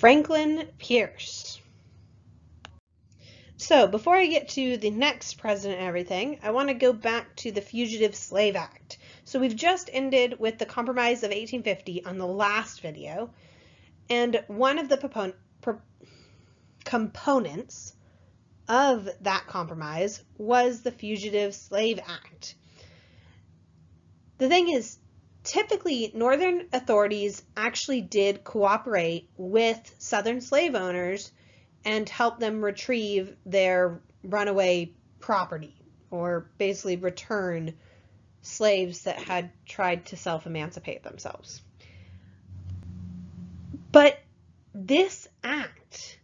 Franklin Pierce. So before I get to the next president and everything, I want to go back to the Fugitive Slave Act. So we've just ended with the Compromise of 1850 on the last video, and one of the components of that compromise was the Fugitive Slave Act. The thing is, typically, Northern authorities actually did cooperate with Southern slave owners and help them retrieve their runaway property, or basically return slaves that had tried to self-emancipate themselves. But this act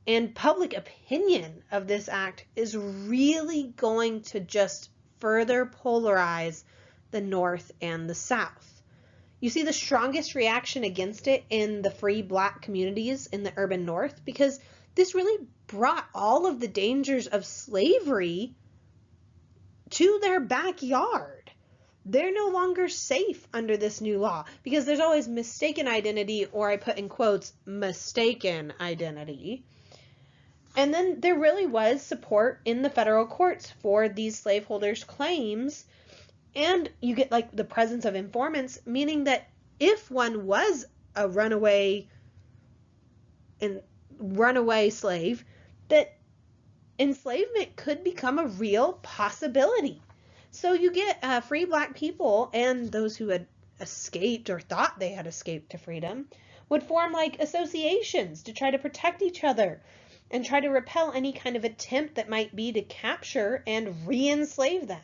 and public opinion of this act is really going to just further polarize the North and the South. You see the strongest reaction against it in the free Black communities in the urban North, because this really brought all of the dangers of slavery to their backyard. They're no longer safe under this new law because there's always mistaken identity, or I put in quotes, mistaken identity. And then there really was support in the federal courts for these slaveholders' claims. And you get like the presence of informants, meaning that if one was a runaway slave, that enslavement could become a real possibility. So you get free Black people and those who had escaped or thought they had escaped to freedom would form like associations to try to protect each other and try to repel any kind of attempt that might be to capture and re-enslave them.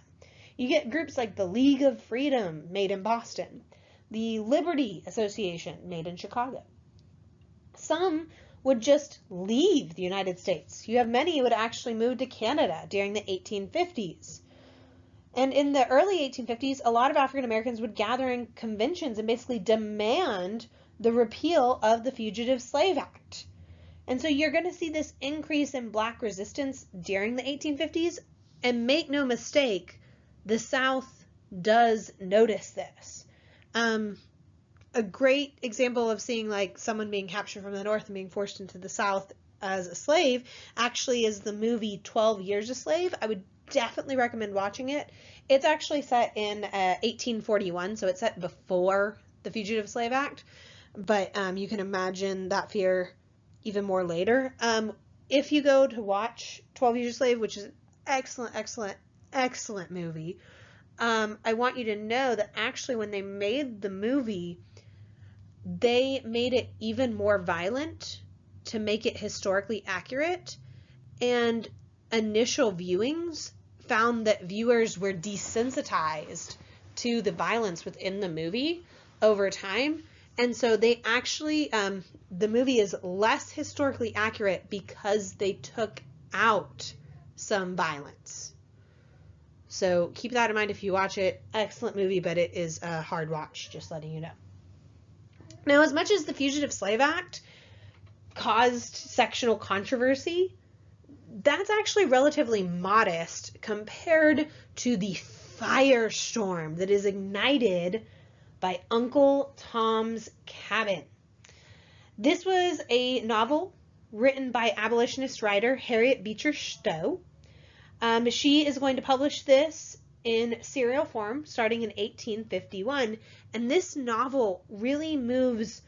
You get groups like the League of Freedom, made in Boston, the Liberty Association, made in Chicago. Some would just leave the United States. You have many who would actually move to Canada during the 1850s. And in the early 1850s, a lot of African Americans would gather in conventions and basically demand the repeal of the Fugitive Slave Act. And so you're going to see this increase in Black resistance during the 1850s, and make no mistake, the South does notice this. A great example of seeing like someone being captured from the North and being forced into the South as a slave actually is the movie 12 Years a Slave. I would definitely recommend watching it. It's actually set in 1841, so it's set before the Fugitive Slave Act, but you can imagine that fear even more later. If you go to watch 12 Years a Slave, which is an excellent movie, I want you to know that actually when they made the movie, they made it even more violent to make it historically accurate, and initial viewings found that viewers were desensitized to the violence within the movie over time. And so they actually, the movie is less historically accurate because they took out some violence. So keep that in mind if you watch it. Excellent movie, but it is a hard watch, just letting you know. Now, as much as the Fugitive Slave Act caused sectional controversy, that's actually relatively modest compared to the firestorm that is ignited by Uncle Tom's Cabin. This was a novel written by abolitionist writer Harriet Beecher Stowe. She is going to publish this in serial form starting in 1851, and this novel really moves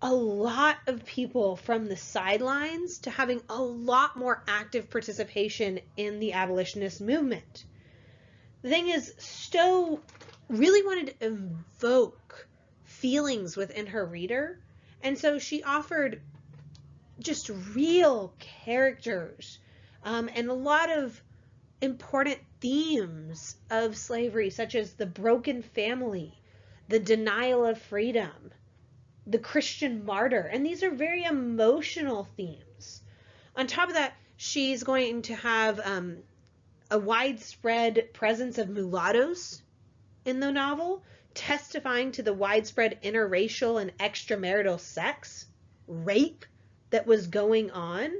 a lot of people from the sidelines to having a lot more active participation in the abolitionist movement. The thing is, Stowe really wanted to evoke feelings within her reader, and so she offered just real characters and a lot of important themes of slavery, such as the broken family, the denial of freedom, the Christian martyr, and these are very emotional themes. On top of that, she's going to have a widespread presence of mulattoes in the novel, testifying to the widespread interracial and extramarital sex, rape that was going on.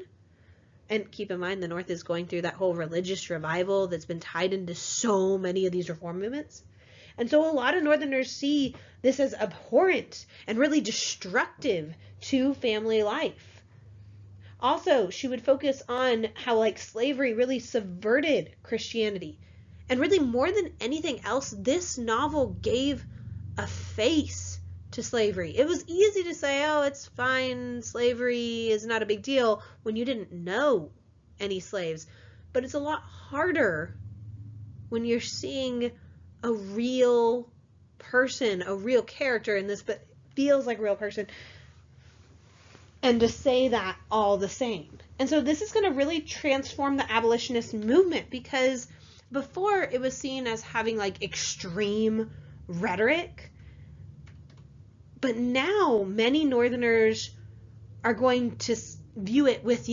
And keep in mind, the North is going through that whole religious revival that's been tied into so many of these reform movements. And so a lot of Northerners see this as abhorrent and really destructive to family life. Also, she would focus on how like slavery really subverted Christianity. And really more than anything else, this novel gave a face to slavery. It was easy to say, oh, it's fine, slavery is not a big deal, when you didn't know any slaves. But it's a lot harder when you're seeing a real person, a real character in this, but feels like a real person, and to say that all the same. And so this is going to really transform the abolitionist movement, because before it was seen as having like extreme rhetoric, but now many Northerners are going to view it with,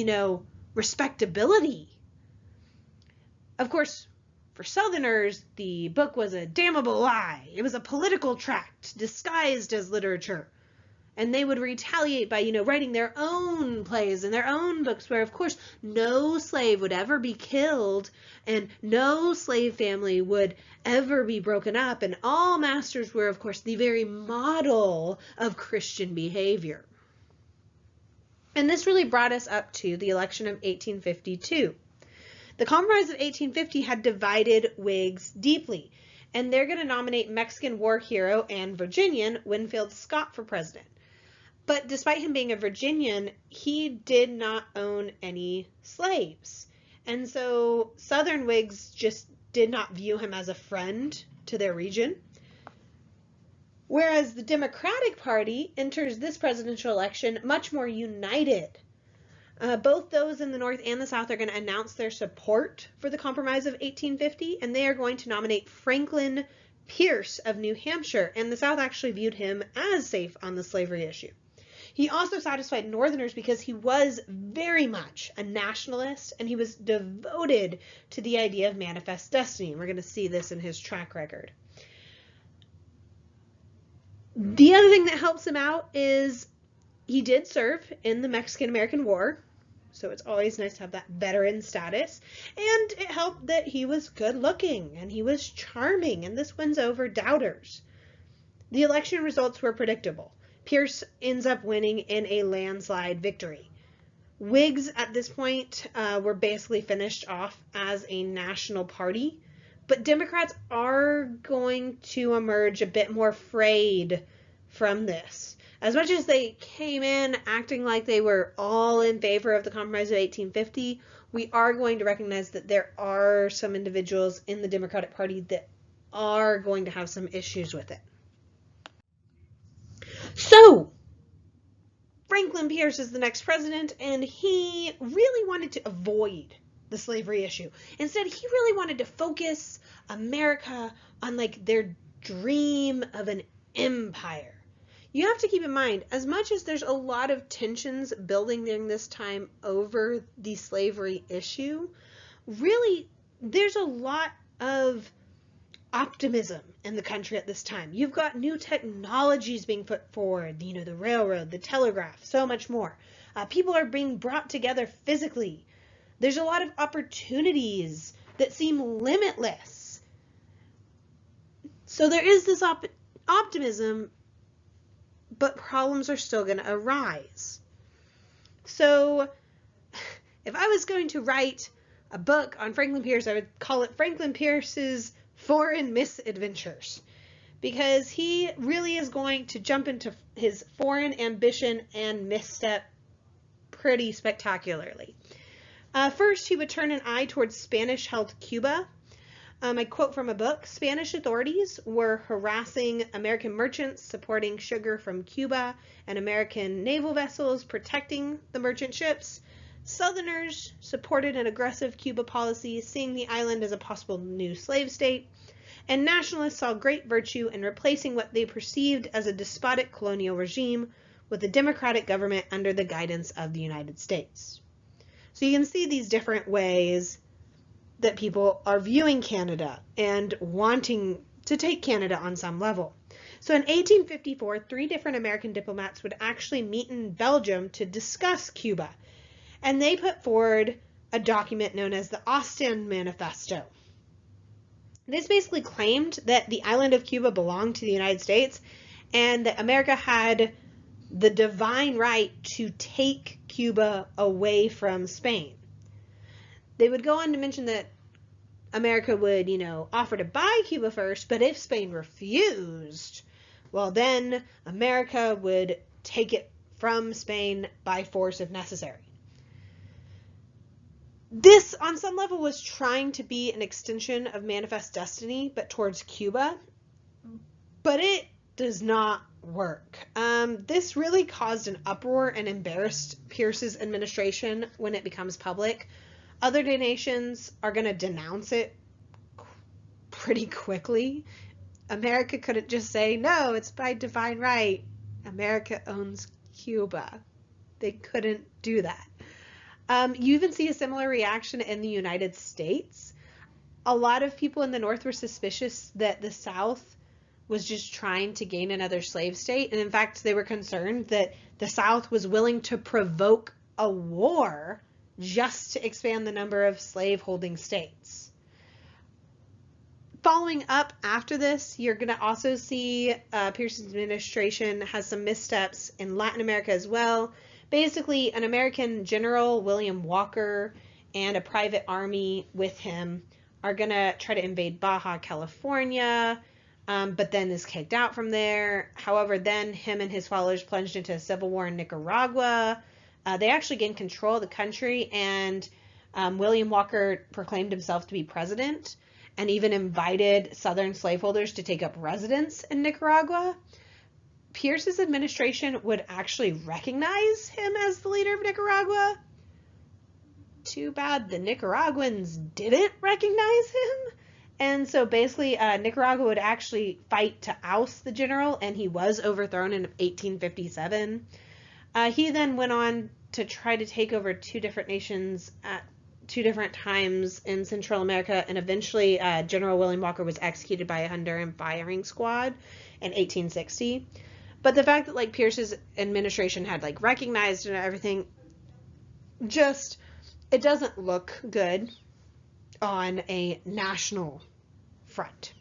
respectability. Of course, for Southerners, the book was a damnable lie. It was a political tract disguised as literature. And they would retaliate by, writing their own plays and their own books where, of course, no slave would ever be killed and no slave family would ever be broken up. And all masters were, of course, the very model of Christian behavior. And this really brought us up to the election of 1852. The Compromise of 1850 had divided Whigs deeply, and they're going to nominate Mexican war hero and Virginian Winfield Scott for president. But despite him being a Virginian, he did not own any slaves. And so Southern Whigs just did not view him as a friend to their region. Whereas the Democratic Party enters this presidential election much more united. Both those in the North and the South are going to announce their support for the Compromise of 1850, and they are going to nominate Franklin Pierce of New Hampshire, and the South actually viewed him as safe on the slavery issue. He also satisfied Northerners because he was very much a nationalist, and he was devoted to the idea of manifest destiny. We're going to see this in his track record. The other thing that helps him out is he did serve in the Mexican-American War, so it's always nice to have that veteran status, and it helped that he was good-looking, and he was charming, and this wins over doubters. The election results were predictable. Pierce ends up winning in a landslide victory. Whigs at this point were basically finished off as a national party, but Democrats are going to emerge a bit more frayed from this. As much as they came in acting like they were all in favor of the Compromise of 1850, we are going to recognize that there are some individuals in the Democratic Party that are going to have some issues with it. So, Franklin Pierce is the next president, and he really wanted to avoid the slavery issue. Instead, he really wanted to focus America on like their dream of an empire. You have to keep in mind, as much as there's a lot of tensions building during this time over the slavery issue, really there's a lot of optimism in the country at this time. You've got new technologies being put forward, the railroad, the telegraph, so much more. People are being brought together physically. There's a lot of opportunities that seem limitless. So there is this optimism, but problems are still going to arise. So if I was going to write a book on Franklin Pierce, I would call it Franklin Pierce's Foreign Misadventures, because he really is going to jump into his foreign ambition and misstep pretty spectacularly. First, he would turn an eye towards Spanish-held Cuba. I quote from a book, Spanish authorities were harassing American merchants supporting sugar from Cuba and American naval vessels protecting the merchant ships. Southerners supported an aggressive Cuba policy, seeing the island as a possible new slave state, and nationalists saw great virtue in replacing what they perceived as a despotic colonial regime with a democratic government under the guidance of the United States. So you can see these different ways that people are viewing Canada and wanting to take Canada on some level. So in 1854, 3 different American diplomats would actually meet in Belgium to discuss Cuba. And they put forward a document known as the Ostend Manifesto. This basically claimed that the island of Cuba belonged to the United States and that America had the divine right to take Cuba away from Spain. They would go on to mention that America would, offer to buy Cuba first, but if Spain refused, well, then America would take it from Spain by force if necessary. This, on some level, was trying to be an extension of Manifest Destiny, but towards Cuba. But it does not work. This really caused an uproar and embarrassed Pierce's administration when it becomes public. Other nations are going to denounce it pretty quickly. America couldn't just say, no, it's by divine right. America owns Cuba. They couldn't do that. You even see a similar reaction in the United States. A lot of people in the North were suspicious that the South was just trying to gain another slave state. And in fact, they were concerned that the South was willing to provoke a war just to expand the number of slave-holding states. Following up after this, you're going to also see Pierce's administration has some missteps in Latin America as well. Basically, an American general, William Walker, and a private army with him are going to try to invade Baja California, but then is kicked out from there. However, then him and his followers plunged into a civil war in Nicaragua. They actually gained control of the country, and William Walker proclaimed himself to be president and even invited Southern slaveholders to take up residence in Nicaragua. Pierce's administration would actually recognize him as the leader of Nicaragua. Too bad the Nicaraguans didn't recognize him. And so basically, Nicaragua would actually fight to oust the general, and he was overthrown in 1857. He then went on to try to take over two different nations at two different times in Central America, and eventually General William Walker was executed by a Honduran firing squad in 1860. But the fact that Pierce's administration had recognized and everything, just it doesn't look good on a national front.